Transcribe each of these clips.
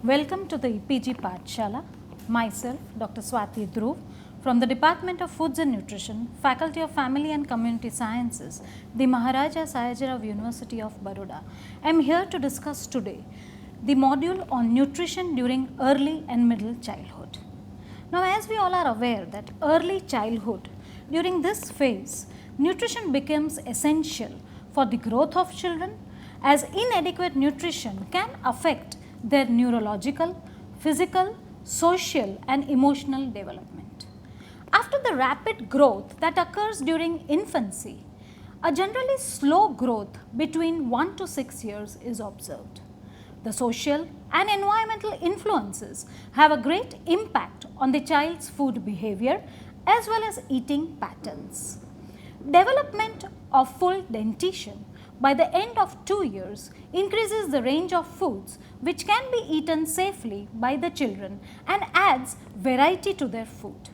Welcome to the EPG Pathshala. Myself, Dr. Swati Dhruv, from the Department of Foods and Nutrition, Faculty of Family and Community Sciences, the Maharaja Sayajirao University of Baroda. I am here to discuss today the module on nutrition during early and middle childhood. Now, as we all are aware that early childhood, during this phase, nutrition becomes essential for the growth of children, as inadequate nutrition can affect their neurological, physical, social and emotional development. After the rapid growth that occurs during infancy, a generally slow growth between 1 to 6 years is observed. The social and environmental influences have a great impact on the child's food behavior as well as eating patterns. Development of full dentition by the end of 2 years increases the range of foods which can be eaten safely by the children and adds variety to their food.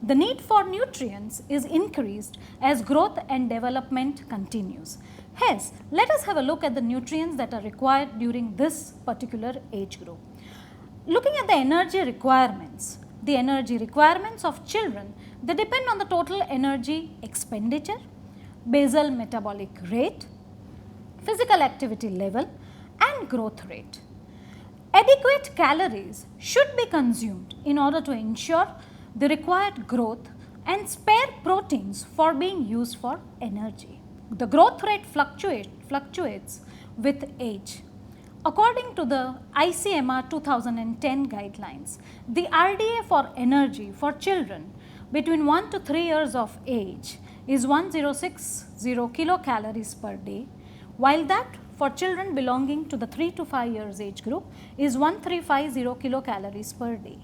The need for nutrients is increased as growth and development continues. Hence, let us have a look at the nutrients that are required during this particular age group. Looking at the energy requirements of children, they depend on the total energy expenditure, basal metabolic rate, physical activity level and growth rate. Adequate calories should be consumed in order to ensure the required growth and spare proteins for being used for energy. The growth rate fluctuates with age. According to the ICMR 2010 guidelines, the RDA for energy for children between 1 to 3 years of age is 1060 kilocalories per day, while that for children belonging to the 3 to 5 years age group is 1350 kilocalories per day.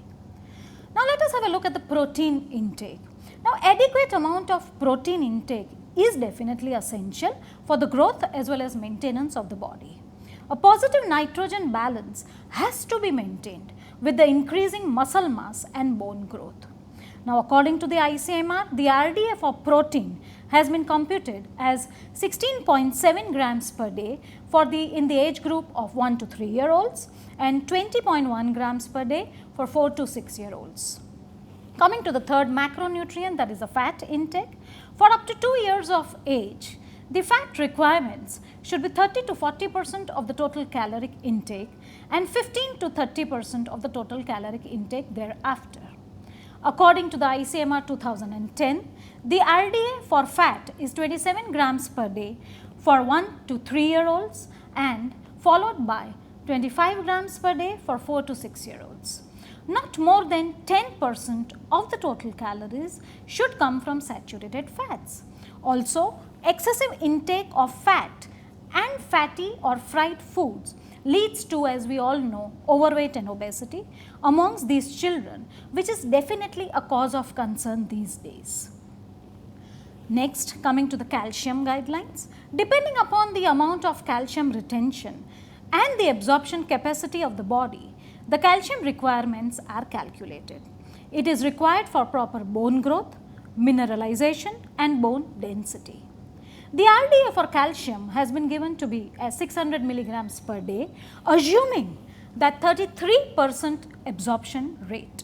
Now, let us have a look at the protein intake. Now, adequate amount of protein intake is definitely essential for the growth as well as maintenance of the body. A positive nitrogen balance has to be maintained with the increasing muscle mass and bone growth. Now, according to the ICMR, the RDA for protein has been computed as 16.7 grams per day in the age group of 1 to 3 year olds and 20.1 grams per day for 4 to 6 year olds. Coming to the third macronutrient, that is the fat intake. For up to 2 years of age, the fat requirements should be 30 to 40% of the total caloric intake and 15 to 30% of the total caloric intake thereafter. According to the ICMR 2010, the RDA for fat is 27 grams per day for 1 to 3 year olds and followed by 25 grams per day for 4 to 6 year olds. Not more than 10% of the total calories should come from saturated fats. Also, excessive intake of fat and fatty or fried foods leads to, as we all know, overweight and obesity amongst these children, which is definitely a cause of concern these days. Next, coming to the calcium guidelines, depending upon the amount of calcium retention and the absorption capacity of the body, the calcium requirements are calculated. It is required for proper bone growth, mineralization and bone density. The RDA for calcium has been given to be as 600 milligrams per day, assuming that 33% absorption rate.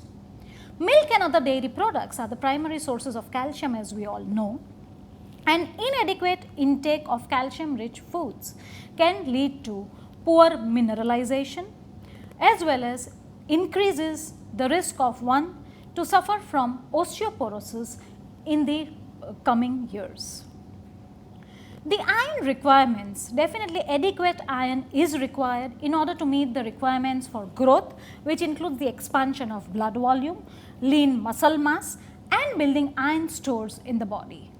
Milk and other dairy products are the primary sources of calcium, as we all know, and inadequate intake of calcium rich foods can lead to poor mineralization as well as increases the risk of one to suffer from osteoporosis in the coming years. The iron requirements, definitely adequate iron is required in order to meet the requirements for growth, which includes the expansion of blood volume, lean muscle mass and building iron stores in the body.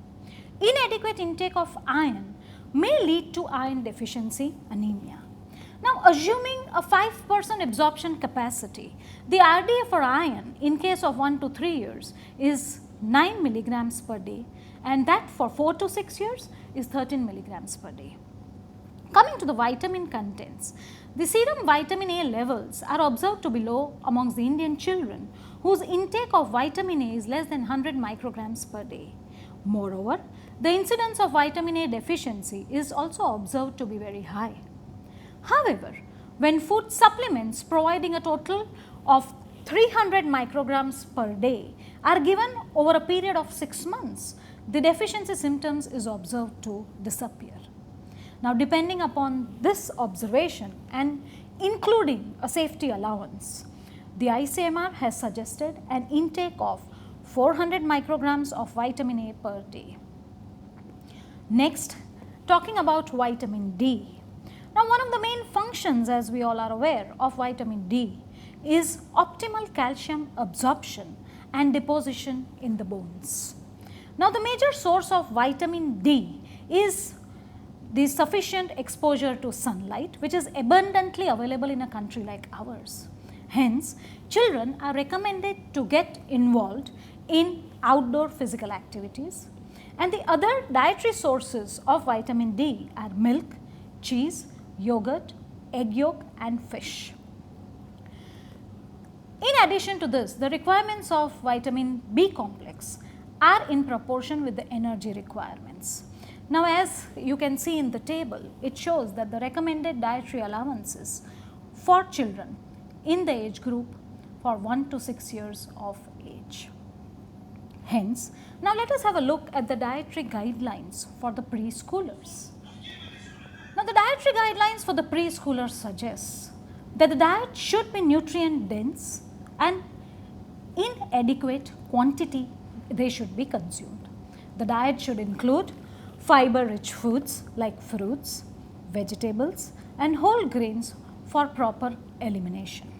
Inadequate intake of iron may lead to iron deficiency anemia. Now, assuming a 5% absorption capacity, the RDA for iron in case of 1 to 3 years is 9 milligrams per day and that for 4 to 6 years is 13 milligrams per day. Coming to the vitamin contents, the serum vitamin A levels are observed to be low amongst the Indian children whose intake of vitamin A is less than 100 micrograms per day. Moreover, the incidence of vitamin A deficiency is also observed to be very high. However, when food supplements providing a total of 300 micrograms per day are given over a period of 6 months, the deficiency symptoms is observed to disappear. Now, depending upon this observation and including a safety allowance, the ICMR has suggested an intake of 400 micrograms of vitamin A per day. Next, talking about vitamin D. Now, one of the main functions, as we all are aware, of vitamin D is optimal calcium absorption and deposition in the bones. Now, the major source of vitamin D is the sufficient exposure to sunlight, which is abundantly available in a country like ours. Hence, children are recommended to get involved in outdoor physical activities, and the other dietary sources of vitamin D are milk, cheese, yogurt, egg yolk and fish. In addition to this, the requirements of vitamin B complex are in proportion with the energy requirements. Now, as you can see in the table, it shows that the recommended dietary allowances for children in the age group for 1 to 6 years of age. Hence, now let us have a look at the dietary guidelines for the preschoolers. Now, the dietary guidelines for the preschoolers suggest that the diet should be nutrient dense and in adequate quantity they should be consumed. The diet should include fiber rich foods like fruits, vegetables and whole grains for proper elimination.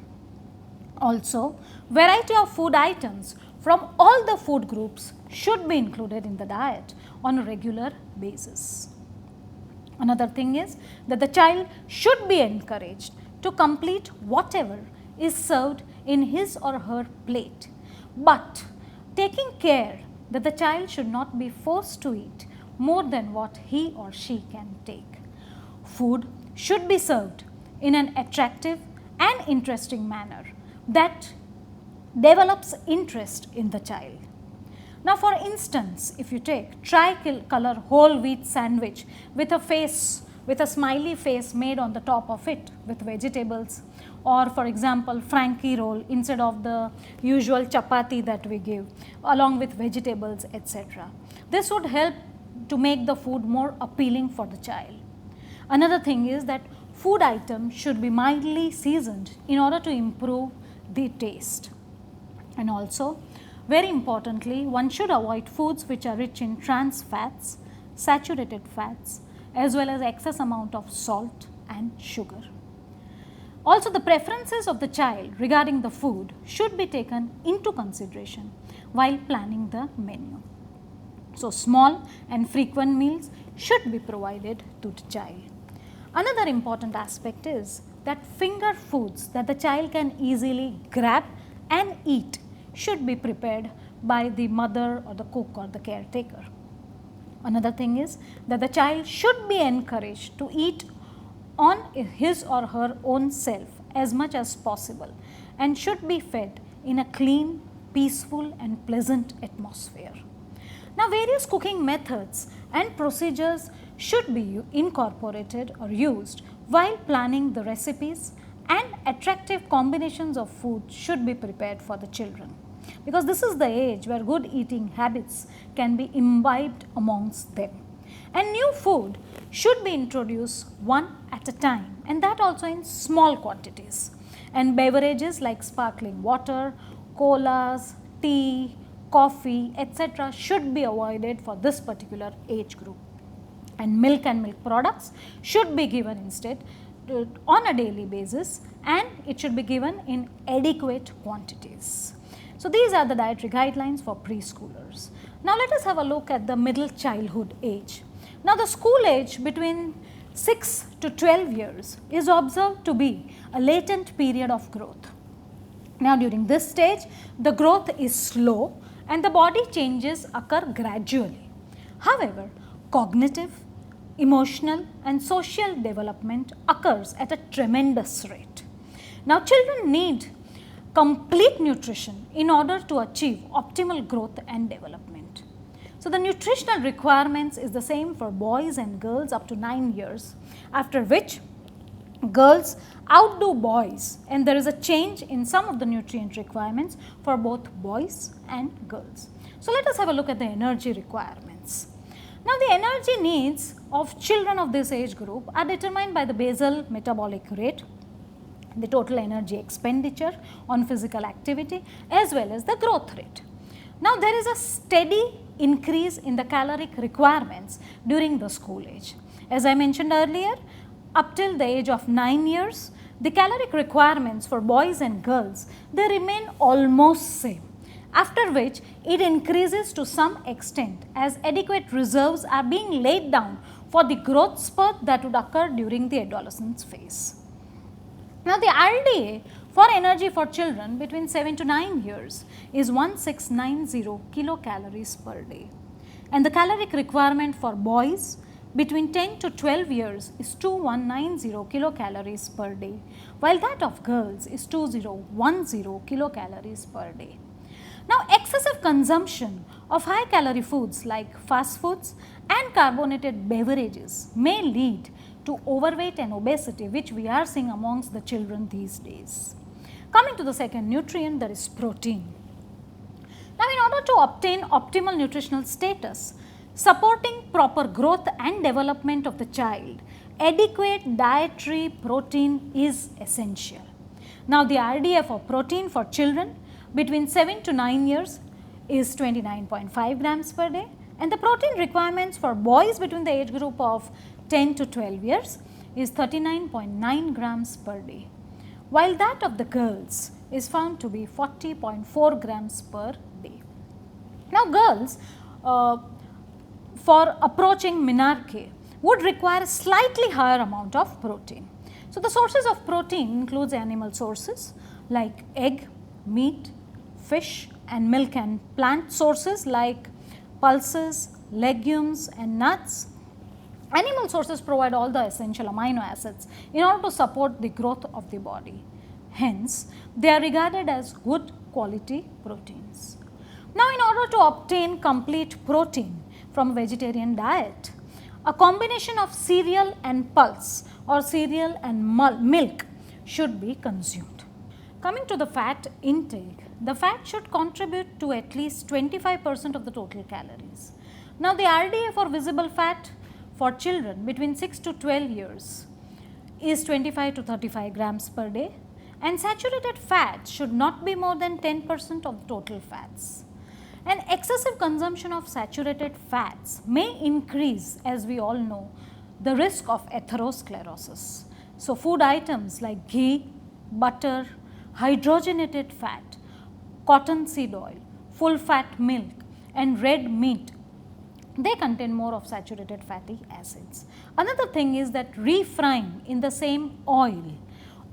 Also, variety of food items from all the food groups should be included in the diet on a regular basis. Another thing is that the child should be encouraged to complete whatever is served in his or her plate, but taking care that the child should not be forced to eat more than what he or she can take. Food should be served in an attractive and interesting manner that develops interest in the child. Now, for instance, if you take tricolor whole wheat sandwich with a smiley face made on the top of it with vegetables, or for example Frankie roll instead of the usual chapati that we give along with vegetables, etc. This would help to make the food more appealing for the child. Another thing is that food items should be mildly seasoned in order to improve the taste. And also, very importantly, one should avoid foods which are rich in trans fats, saturated fats, as well as excess amount of salt and sugar. Also, the preferences of the child regarding the food should be taken into consideration while planning the menu. So, small and frequent meals should be provided to the child. Another important aspect is that finger foods that the child can easily grab and eat should be prepared by the mother or the cook or the caretaker. Another thing is that the child should be encouraged to eat on his or her own self as much as possible and should be fed in a clean, peaceful and pleasant atmosphere. Now, various cooking methods and procedures should be incorporated or used while planning the recipes, and attractive combinations of food should be prepared for the children, because this is the age where good eating habits can be imbibed amongst them. And new food should be introduced one at a time, and that also in small quantities. And beverages like sparkling water, colas, tea, coffee, etc. should be avoided for this particular age group. And milk products should be given instead on a daily basis, and it should be given in adequate quantities. So, these are the dietary guidelines for preschoolers. Now, let us have a look at the middle childhood age. Now, the school age between 6 to 12 years is observed to be a latent period of growth. Now, during this stage, the growth is slow and the body changes occur gradually. However, cognitive, emotional and social development occurs at a tremendous rate. Now, children need complete nutrition in order to achieve optimal growth and development. So, the nutritional requirements is the same for boys and girls up to 9 years, after which girls outdo boys, and there is a change in some of the nutrient requirements for both boys and girls. So, let us have a look at the energy requirements. Now, the energy needs of children of this age group are determined by the basal metabolic rate, the total energy expenditure on physical activity, as well as the growth rate. Now, there is a steady increase in the caloric requirements during the school age. As I mentioned earlier, up till the age of 9 years, the caloric requirements for boys and girls, they remain almost same, after which it increases to some extent as adequate reserves are being laid down for the growth spurt that would occur during the adolescence phase. Now, the RDA for energy for children between 7 to 9 years is 1690 kilocalories per day, and the caloric requirement for boys between 10 to 12 years is 2190 kilocalories per day, while that of girls is 2010 kilocalories per day. Now, excessive consumption of high calorie foods like fast foods and carbonated beverages may lead to overweight and obesity, which we are seeing amongst the children these days. Coming to the second nutrient, that is protein. Now, in order to obtain optimal nutritional status, supporting proper growth and development of the child, adequate dietary protein is essential. Now, the RDA for protein for children between 7 to 9 years is 29.5 grams per day, and the protein requirements for boys between the age group of 10 to 12 years is 39.9 grams per day, while that of the girls is found to be 40.4 grams per day. Now, girls for approaching menarche would require a slightly higher amount of protein. So, the sources of protein includes animal sources like egg, meat, fish and milk, and plant sources like pulses, legumes and nuts. Animal sources provide all the essential amino acids in order to support the growth of the body. Hence, they are regarded as good quality proteins. Now, in order to obtain complete protein from a vegetarian diet, a combination of cereal and pulse or cereal and milk should be consumed. Coming to the fat intake, the fat should contribute to at least 25% of the total calories. Now, the RDA for visible fat for children between 6 to 12 years is 25 to 35 grams per day, and saturated fats should not be more than 10% of the total fats. An excessive consumption of saturated fats may increase, as we all know, the risk of atherosclerosis. So, food items like ghee, butter, hydrogenated fat, cottonseed oil, full fat milk and red meat, they contain more of saturated fatty acids. Another thing is that refrying in the same oil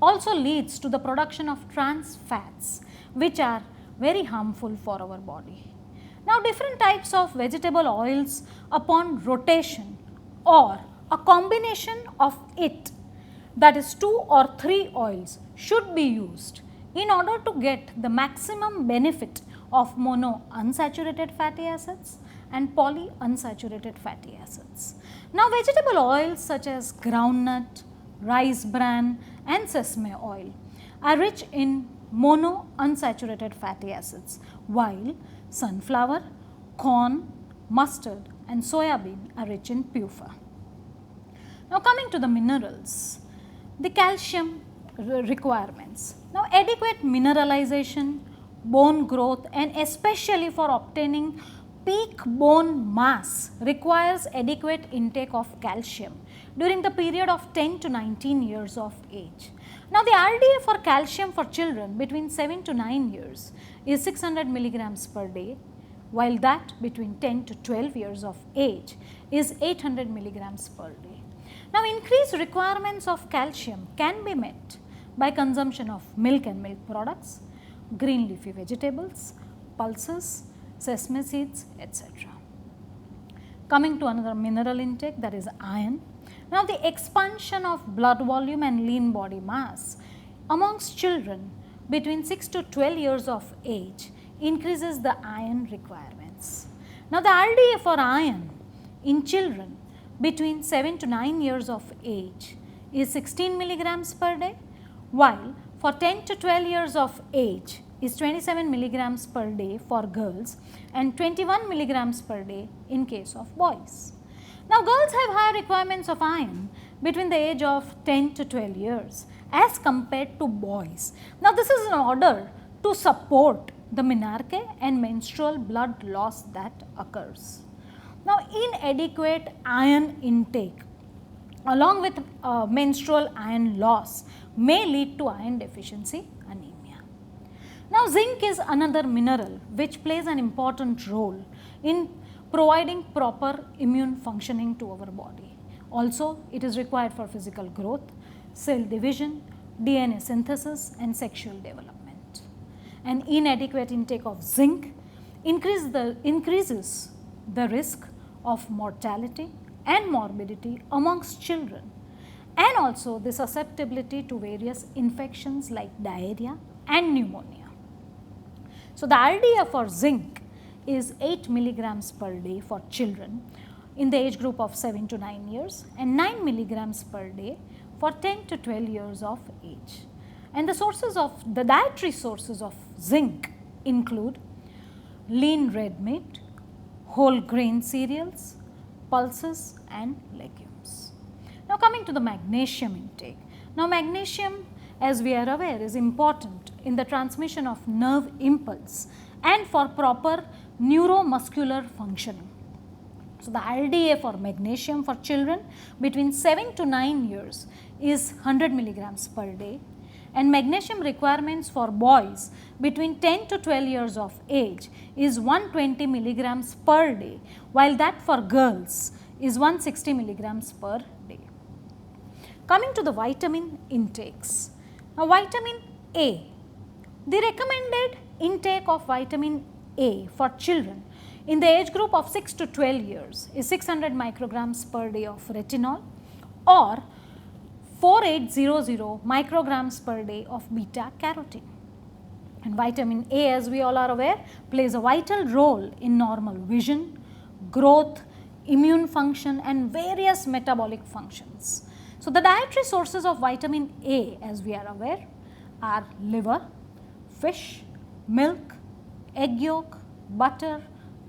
also leads to the production of trans fats, which are very harmful for our body. Now, different types of vegetable oils upon rotation or a combination of it, that is 2 or 3 oils, should be used in order to get the maximum benefit of mono unsaturated fatty acids and polyunsaturated fatty acids. Now, vegetable oils such as groundnut, rice bran and sesame oil are rich in mono unsaturated fatty acids, while sunflower, corn, mustard and soya bean are rich in PUFA. Now, coming to the minerals, the calcium requirements. Now, adequate mineralization, bone growth and especially for obtaining peak bone mass requires adequate intake of calcium during the period of 10 to 19 years of age. Now, the RDA for calcium for children between 7 to 9 years is 600 milligrams per day, while that between 10 to 12 years of age is 800 milligrams per day. Now, increased requirements of calcium can be met by consumption of milk and milk products, green leafy vegetables, pulses, sesame seeds, etc. Coming to another mineral intake, that is iron. Now, the expansion of blood volume and lean body mass amongst children between 6 to 12 years of age increases the iron requirements. Now, the RDA for iron in children between 7 to 9 years of age is 16 milligrams per day, while for 10 to 12 years of age is 27 milligrams per day for girls and 21 milligrams per day in case of boys. Now, girls have higher requirements of iron between the age of 10 to 12 years as compared to boys. Now, this is in order to support the menarche and menstrual blood loss that occurs. Now, inadequate iron intake along with menstrual iron loss may lead to iron deficiency anemia. Now, zinc is another mineral which plays an important role in providing proper immune functioning to our body. Also, it is required for physical growth, cell division, DNA synthesis and sexual development. An inadequate intake of zinc increases the risk of mortality and morbidity amongst children, and also the susceptibility to various infections like diarrhea and pneumonia. So, the RDA for zinc is 8 milligrams per day for children in the age group of 7 to 9 years and 9 milligrams per day for 10 to 12 years of age. And the dietary sources of zinc include lean red meat, whole grain cereals, pulses and legumes. Now, coming to the magnesium intake. Now, magnesium, as we are aware, is important in the transmission of nerve impulse and for proper neuromuscular functioning. So, the RDA for magnesium for children between 7 to 9 years is 100 milligrams per day, and magnesium requirements for boys between 10 to 12 years of age is 120 milligrams per day, while that for girls is 160 milligrams per day. Coming to the vitamin intakes. Now, vitamin A, the recommended intake of vitamin A for children in the age group of 6 to 12 years is 600 micrograms per day of retinol or 4800 micrograms per day of beta carotene. And vitamin A, as we all are aware, plays a vital role in normal vision, growth, immune function and various metabolic functions. So, the dietary sources of vitamin A, as we are aware, are liver, fish, milk, egg yolk, butter,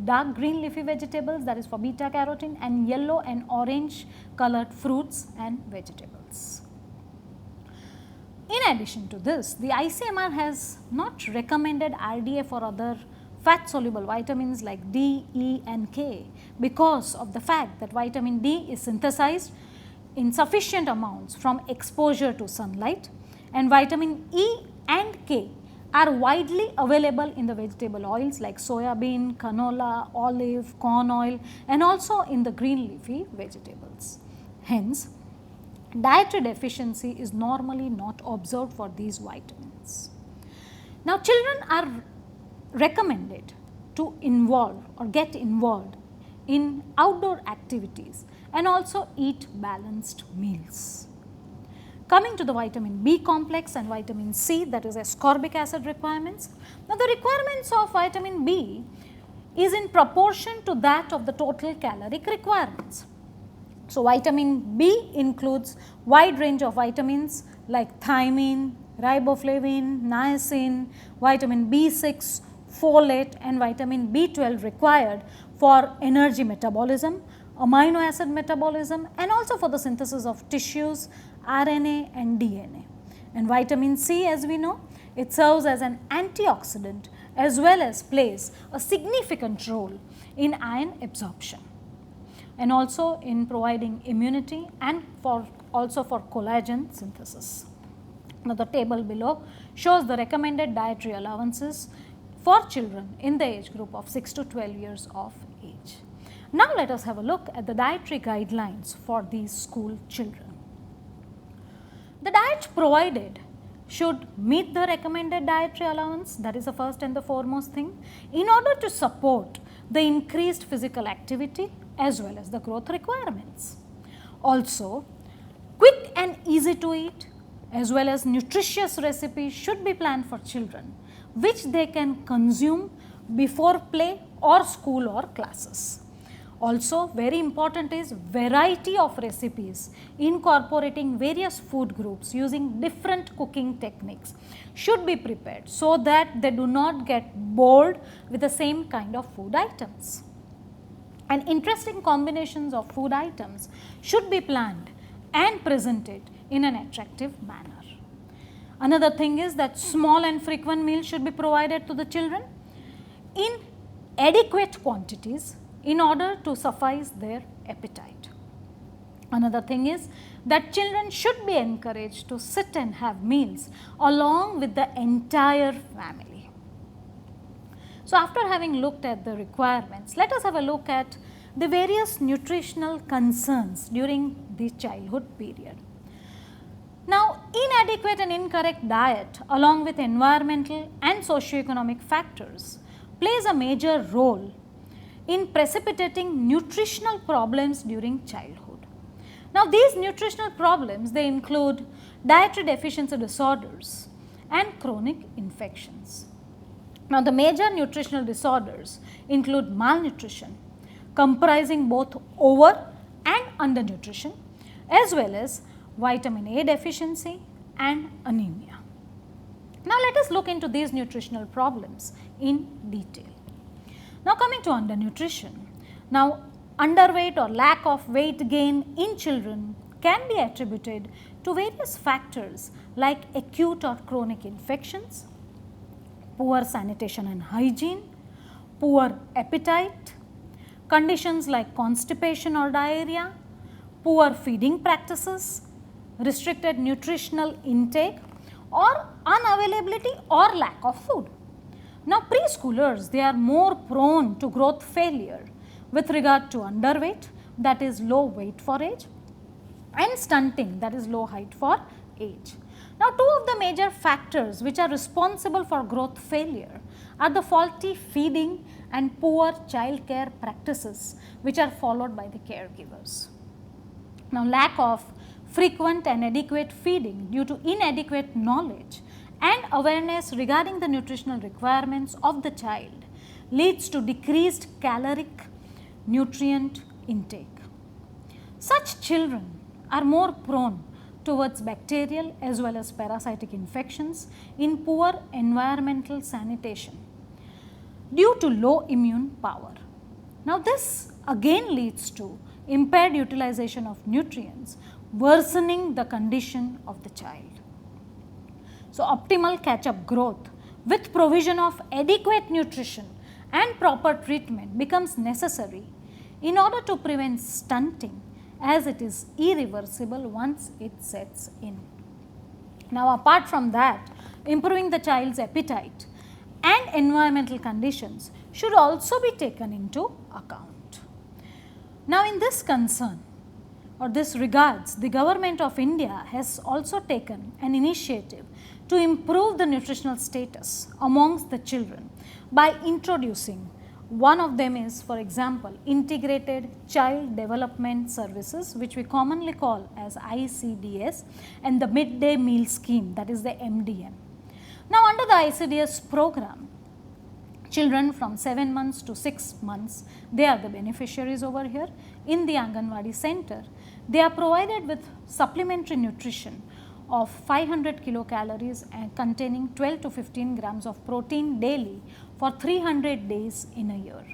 dark green leafy vegetables, that is for beta carotene, and yellow and orange colored fruits and vegetables. In addition to this, the ICMR has not recommended RDA for other fat soluble vitamins like D, E and K because of the fact that vitamin D is synthesized in sufficient amounts from exposure to sunlight, and vitamin E and K are widely available in the vegetable oils like soya bean, canola, olive, corn oil and also in the green leafy vegetables. Hence, dietary deficiency is normally not observed for these vitamins. Now, children are recommended to involve or get involved in outdoor activities and also eat balanced meals. Coming to the vitamin B complex and vitamin C, that is ascorbic acid requirements. Now, the requirements of vitamin B is in proportion to that of the total caloric requirements. So, vitamin B includes wide range of vitamins like thiamine, riboflavin, niacin, vitamin B6, folate and vitamin B12 required for energy metabolism, amino acid metabolism and also for the synthesis of tissues, RNA and DNA. And vitamin C, as we know, it serves as an antioxidant as well as plays a significant role in iron absorption and also in providing immunity and also for collagen synthesis. Now, the table below shows the recommended dietary allowances for children in the age group of 6 to 12 years of age. Now, let us have a look at the dietary guidelines for these school children. The diet provided should meet the recommended dietary allowance, that is the first and the foremost thing, in order to support the increased physical activity as well as the growth requirements. Also, quick and easy to eat as well as nutritious recipes should be planned for children, which they can consume before play or school or classes. Also very important is variety of recipes incorporating various food groups using different cooking techniques should be prepared so that they do not get bored with the same kind of food items. And interesting combinations of food items should be planned and presented in an attractive manner. Another thing is that small and frequent meals should be provided to the children in adequate quantities in order to suffice their appetite. Another thing is that children should be encouraged to sit and have meals along with the entire family. So, after having looked at the requirements, let us have a look at the various nutritional concerns during the childhood period. Now, inadequate and incorrect diet along with environmental and socioeconomic factors plays a major role in precipitating nutritional problems during childhood. Now, these nutritional problems, they include dietary deficiency disorders and chronic infections. Now, the major nutritional disorders include malnutrition, comprising both over and undernutrition, as well as vitamin A deficiency and anemia. Now, let us look into these nutritional problems in detail. Now, coming to undernutrition. Now, underweight or lack of weight gain in children can be attributed to various factors like acute or chronic infections, poor sanitation and hygiene, poor appetite, conditions like constipation or diarrhea, poor feeding practices, restricted nutritional intake, or unavailability or lack of food. Now, preschoolers, they are more prone to growth failure with regard to underweight, that is low weight for age, and stunting, that is low height for age. Now, two of the major factors which are responsible for growth failure are the faulty feeding and poor child care practices which are followed by the caregivers. Now, lack of frequent and adequate feeding due to inadequate knowledge and awareness regarding the nutritional requirements of the child leads to decreased caloric nutrient intake. Such children are more prone towards bacterial as well as parasitic infections in poor environmental sanitation due to low immune power. Now, this again leads to impaired utilization of nutrients, worsening the condition of the child. So, optimal catch-up growth with provision of adequate nutrition and proper treatment becomes necessary in order to prevent stunting, as it is irreversible once it sets in. Now, apart from that, improving the child's appetite and environmental conditions should also be taken into account. Now, in this concern or this regards, the government of India has also taken an initiative to improve the nutritional status amongst the children by introducing, one of them is, for example, Integrated Child Development Services, which we commonly call as ICDS, and the Midday Meal Scheme, that is the MDM. Now, under the ICDS program, children from 7 months to 6 months, they are the beneficiaries over here in the Anganwadi center. They are provided with supplementary nutrition of 500 kilocalories and containing 12 to 15 grams of protein daily for 300 days in a year.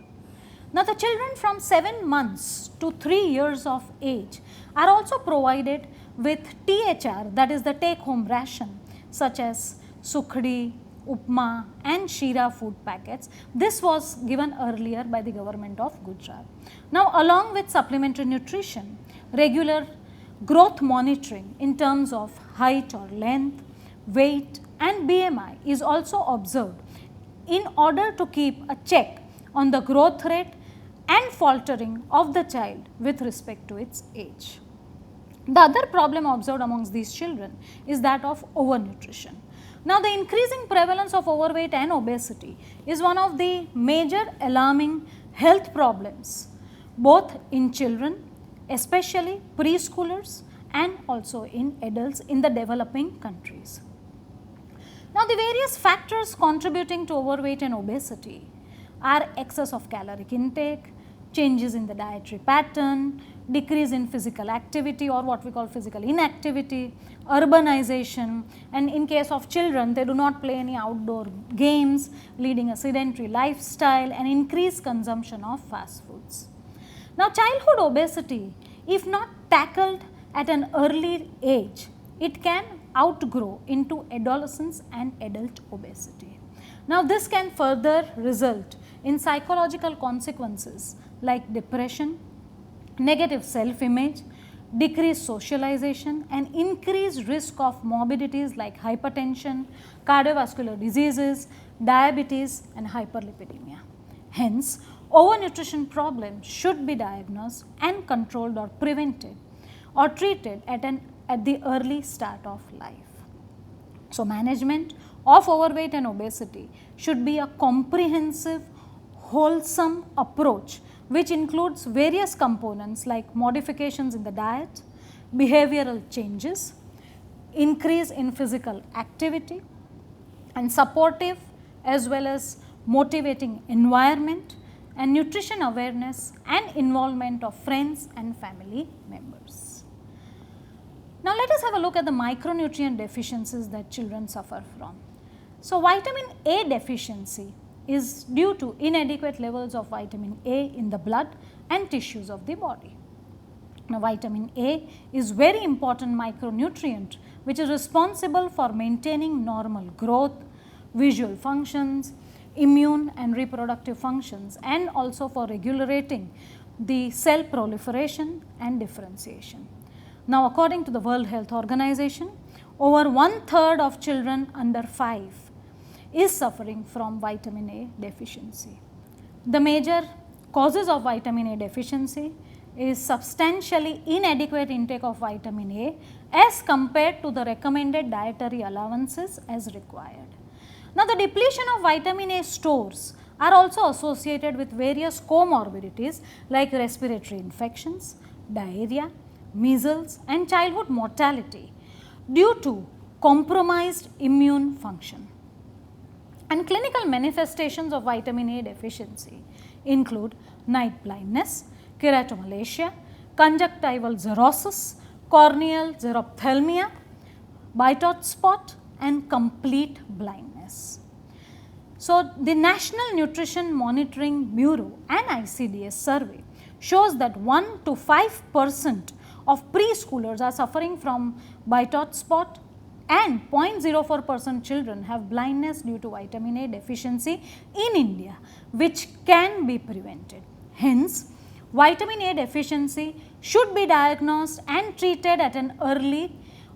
Now, the children from 7 months to 3 years of age are also provided with THR, that is the take home ration, such as sukhdi, upma and shira food packets. This was given earlier by the government of Gujarat. Now, along with supplementary nutrition, regular growth monitoring in terms of height or length, weight and BMI is also observed in order to keep a check on the growth rate and faltering of the child with respect to its age. The other problem observed amongst these children is that of overnutrition. Now, the increasing prevalence of overweight and obesity is one of the major alarming health problems both in children, especially preschoolers, and also in adults in the developing countries. Now, the various factors contributing to overweight and obesity are excess of caloric intake, changes in the dietary pattern, decrease in physical activity or what we call physical inactivity, urbanization, and in case of children they do not play any outdoor games, leading a sedentary lifestyle and increased consumption of fast foods. Now, childhood obesity, if not tackled at an early age, it can outgrow into adolescence and adult obesity. Now, this can further result in psychological consequences like depression, negative self-image, decreased socialization and increased risk of morbidities like hypertension, cardiovascular diseases, diabetes and hyperlipidemia. Hence, overnutrition problems should be diagnosed and controlled or prevented or treated at the early start of life. So, management of overweight and obesity should be a comprehensive, wholesome approach which includes various components like modifications in the diet, behavioral changes, increase in physical activity and supportive as well as motivating environment and nutrition awareness and involvement of friends and family members. Now, let us have a look at the micronutrient deficiencies that children suffer from. So, vitamin A deficiency is due to inadequate levels of vitamin A in the blood and tissues of the body. Now, vitamin A is very important micronutrient which is responsible for maintaining normal growth, visual functions, immune and reproductive functions and also for regulating the cell proliferation and differentiation. Now, according to the World Health Organization, over 1/3 of children under 5 is suffering from vitamin A deficiency. The major causes of vitamin A deficiency is substantially inadequate intake of vitamin A as compared to the recommended dietary allowances as required. Now, the depletion of vitamin A stores are also associated with various comorbidities like respiratory infections, diarrhea, measles and childhood mortality due to compromised immune function. And clinical manifestations of vitamin A deficiency include night blindness, keratomalacia, conjunctival xerosis, corneal xerophthalmia, Bitot spot and complete blindness. So, the National Nutrition Monitoring Bureau and ICDS survey shows that 1 to 5% of preschoolers are suffering from Bitot spot and 0.04% children have blindness due to vitamin A deficiency in India, which can be prevented. Hence, vitamin A deficiency should be diagnosed and treated at an early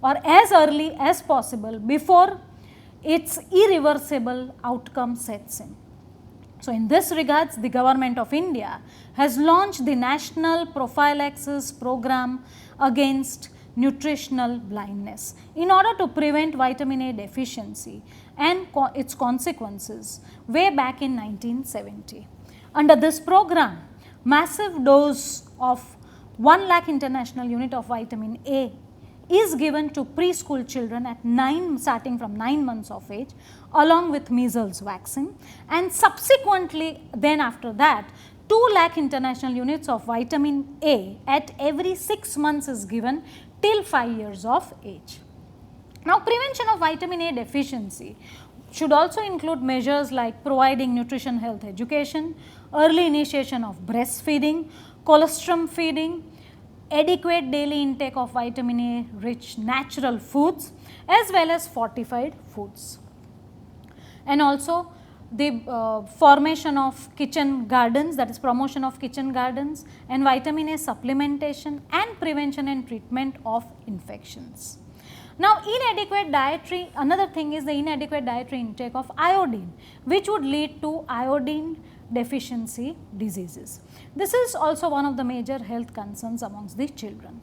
or as early as possible before its irreversible outcome sets in. So, in this regards, the Government of India has launched the National Prophylaxis Program against nutritional blindness in order to prevent vitamin A deficiency and its consequences way back in 1970. Under this program, massive dose of 1 lakh international unit of vitamin A is given to preschool children at starting from 9 months of age along with measles vaccine, and subsequently then after that 2 lakh international units of vitamin A at every 6 months is given till 5 years of age. Now, prevention of vitamin A deficiency should also include measures like providing nutrition health education, early initiation of breastfeeding, colostrum feeding, adequate daily intake of vitamin A rich natural foods as well as fortified foods. And also the formation of kitchen gardens, that is promotion of kitchen gardens, and vitamin A supplementation and prevention and treatment of infections. Now, inadequate dietary, another thing is the inadequate dietary intake of iodine, which would lead to iodine deficiency diseases. This is also one of the major health concerns amongst the children.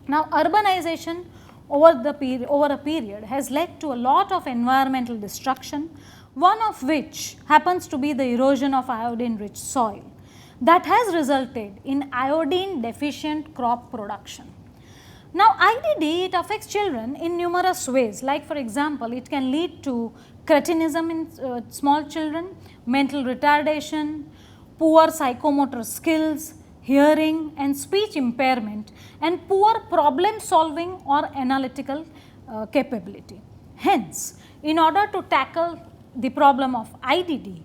Now, urbanization over a period has led to a lot of environmental destruction, one of which happens to be the erosion of iodine rich soil that has resulted in iodine deficient crop production. Now, IDD, it affects children in numerous ways, like for example, it can lead to cretinism in small children, mental retardation, poor psychomotor skills, hearing and speech impairment, and poor problem solving or analytical capability. Hence, in order to tackle the problem of IDD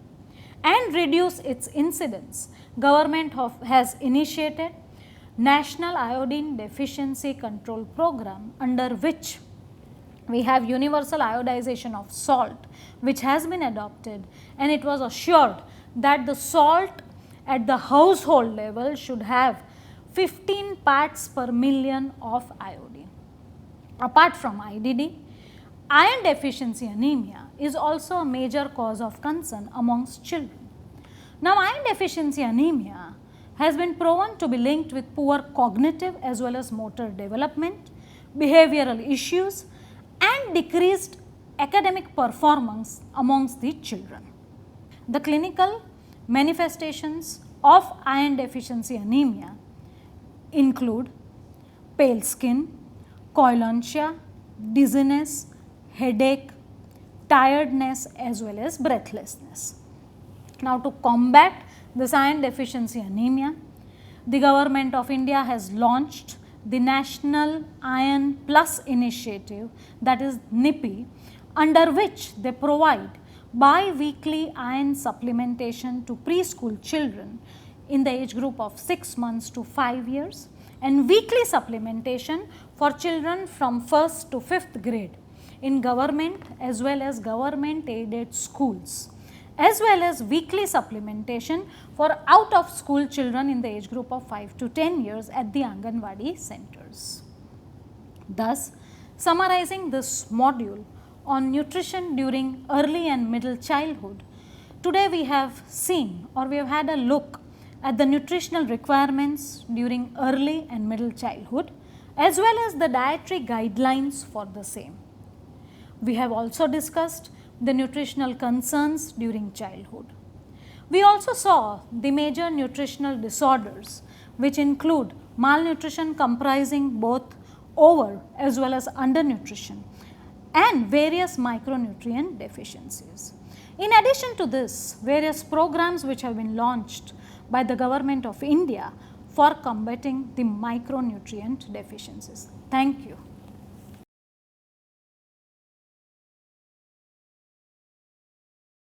and reduce its incidence, government has initiated National Iodine Deficiency Control Program, under which we have universal iodization of salt, which has been adopted, and it was assured that the salt at the household level should have 15 parts per million of iodine. Apart from IDD, iron deficiency anemia is also a major cause of concern amongst children. Now, iron deficiency anemia has been proven to be linked with poor cognitive as well as motor development, behavioral issues, and decreased academic performance amongst the children. The clinical manifestations of iron deficiency anemia include pale skin, koilontia, dizziness, headache, tiredness as well as breathlessness. Now, to combat this iron deficiency anemia, the Government of India has launched the National Iron Plus Initiative, that is NIPI, under which they provide bi-weekly iron supplementation to preschool children in the age group of 6 months to 5 years, and weekly supplementation for children from 1st to 5th grade in government as well as government aided schools, as well as weekly supplementation for out of school children in the age group of 5 to 10 years at the Anganwadi centers. Thus, summarizing this module on nutrition during early and middle childhood, today we have seen, or we have had a look at the nutritional requirements during early and middle childhood as well as the dietary guidelines for the same. We have also discussed the nutritional concerns during childhood. We also saw the major nutritional disorders, which include malnutrition comprising both over as well as undernutrition, and various micronutrient deficiencies. In addition to this, various programs which have been launched by the Government of India for combating the micronutrient deficiencies. Thank you.